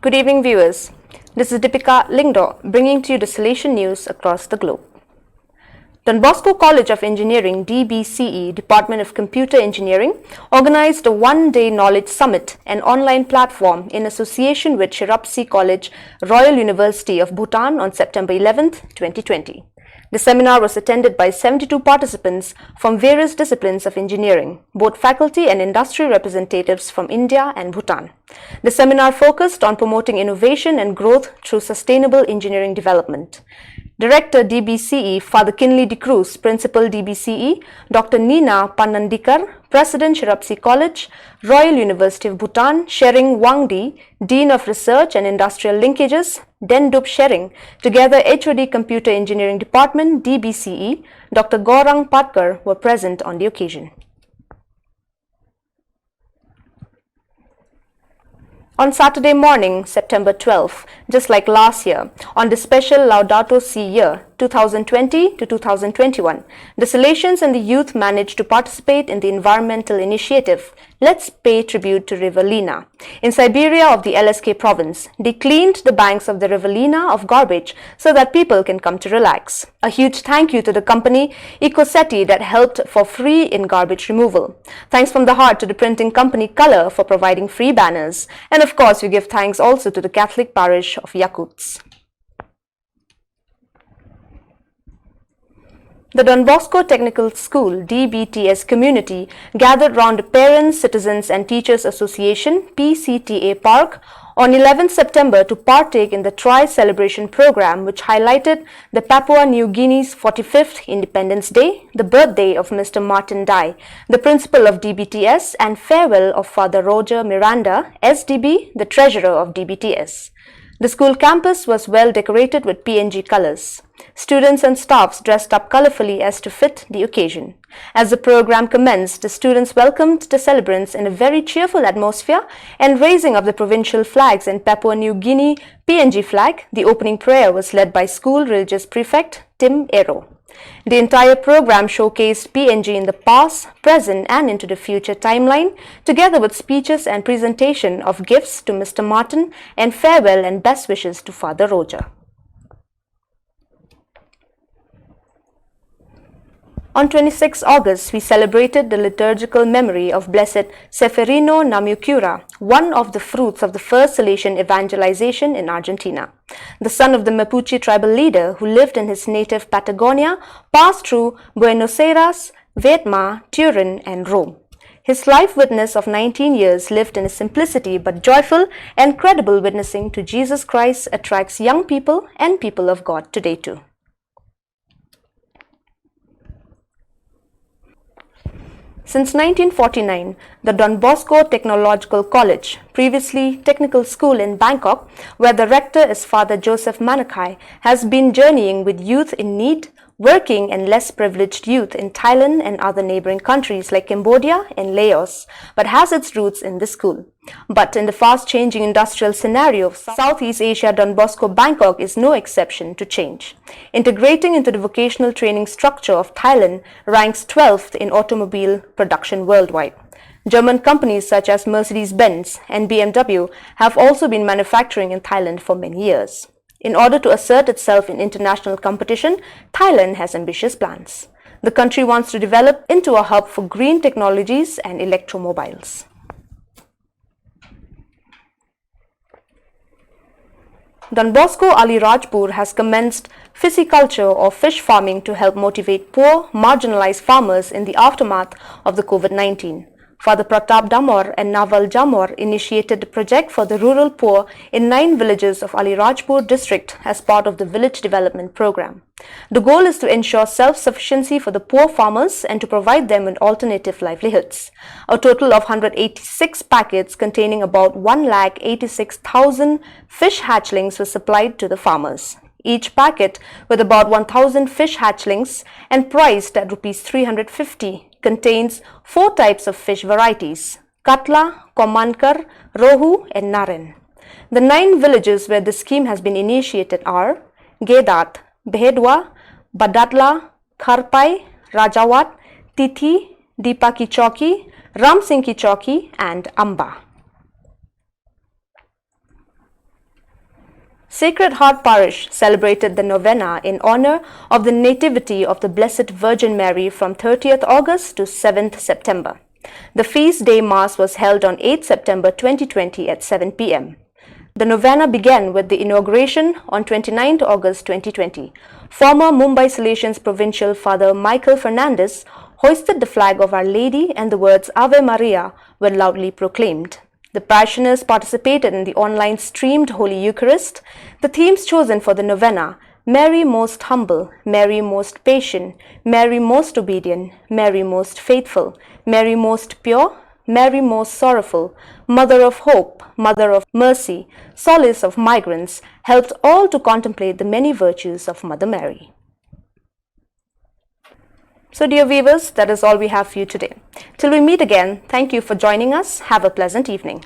Good evening, viewers. This is Deepika Lingdo bringing to you the Salesian news across the globe. Don Bosco College of Engineering, DBCE, Department of Computer Engineering, organized a one-day knowledge summit, an online platform in association with Shirapsi College, Royal University of Bhutan on September 11, 2020. The seminar was attended by 72 participants from various disciplines of engineering, both faculty and industry representatives from India and Bhutan. The seminar focused on promoting innovation and growth through sustainable engineering development. Director DBCE, Father Kinley de Cruz, Principal DBCE, Dr. Nina Pannandikar, President Shirapsi College, Royal University of Bhutan, Shering Wangdi, Dean of Research and Industrial Linkages, Dendup Shering, together HOD Computer Engineering Department, DBCE, Dr. Gaurang Patkar were present on the occasion. On Saturday morning, September 12, just like last year, on the special Laudato Si year 2020 to 2021, the Salesians and the youth managed to participate in the environmental initiative Let's Pay Tribute to River Lena. In Siberia of the LSK province, they cleaned the banks of the River Lena of garbage so that people can come to relax. A huge thank you to the company EcoSeti that helped for free in garbage removal. Thanks from the heart to the printing company Color for providing free banners. And of course, we give thanks also to the Catholic parish of Yakuts. The Don Bosco Technical School DBTS community gathered round the Parents, Citizens and Teachers Association PCTA Park on 11 September to partake in the Tri-Celebration program, which highlighted the Papua New Guinea's 45th Independence Day, the birthday of Mr. Martin Dai, the principal of DBTS, and farewell of Father Roger Miranda, SDB, the treasurer of DBTS. The school campus was well decorated with PNG colors. Students and staffs dressed up colorfully as to fit the occasion. As the program commenced, the students welcomed the celebrants in a very cheerful atmosphere and raising of the provincial flags and Papua New Guinea PNG flag. The opening prayer was led by school religious prefect Tim Ero. The entire program showcased PNG in the past, present and into the future timeline, together with speeches and presentation of gifts to Mr. Martin and farewell and best wishes to Father Roger. On 26 August, we celebrated the liturgical memory of Blessed Seferino Namucura, one of the fruits of the first Salesian evangelization in Argentina. The son of the Mapuche tribal leader who lived in his native Patagonia, passed through Buenos Aires, Vietnam, Turin and Rome. His life witness of 19 years lived in a simplicity but joyful and credible witnessing to Jesus Christ attracts young people and people of God today too. Since 1949, the Don Bosco Technological College, previously Technical School in Bangkok, where the rector is Father Joseph Manakai, has been journeying with youth in need, working and less privileged youth in Thailand and other neighboring countries like Cambodia and Laos, but has its roots in this school. But in the fast-changing industrial scenario of Southeast Asia, Don Bosco Bangkok is no exception to change. Integrating into the vocational training structure of Thailand, ranks 12th in automobile production worldwide. German companies such as Mercedes-Benz and BMW have also been manufacturing in Thailand for many years. In order to assert itself in international competition, Thailand has ambitious plans. The country wants to develop into a hub for green technologies and electromobiles. Don Bosco Ali Rajpur has commenced pisciculture or fish farming to help motivate poor, marginalized farmers in the aftermath of the COVID-19. Father Pratap Damor and Naval Jamor initiated the project for the rural poor in 9 villages of Ali Rajpur district as part of the village development program. The goal is to ensure self-sufficiency for the poor farmers and to provide them with alternative livelihoods. A total of 186 packets containing about 1,86,000 fish hatchlings were supplied to the farmers. Each packet with about 1,000 fish hatchlings and priced at ₹350 contains 4 types of fish varieties: Katla, Komankar, Rohu and Naren. The 9 villages where the scheme has been initiated are Gedat, Behedwa, Badatla, Kharpai, Rajawat, Tithi, Deepaki Chowki, Ram Singh Ki Chowki and Amba. Sacred Heart Parish celebrated the novena in honor of the Nativity of the Blessed Virgin Mary from 30th August to 7th September. The feast day mass was held on 8th September 2020 at 7 p.m. The novena began with the inauguration on 29th August 2020. Former Mumbai Salesian's Provincial Father Michael Fernandez hoisted the flag of Our Lady and the words Ave Maria were loudly proclaimed. The parishioners participated in the online streamed Holy Eucharist. The themes chosen for the novena: Mary most humble, Mary most patient, Mary most obedient, Mary most faithful, Mary most pure, Mary most sorrowful, Mother of Hope, Mother of Mercy, Solace of Migrants, helped all to contemplate the many virtues of Mother Mary. So dear viewers, that is all we have for you today. Till we meet again, thank you for joining us. Have a pleasant evening.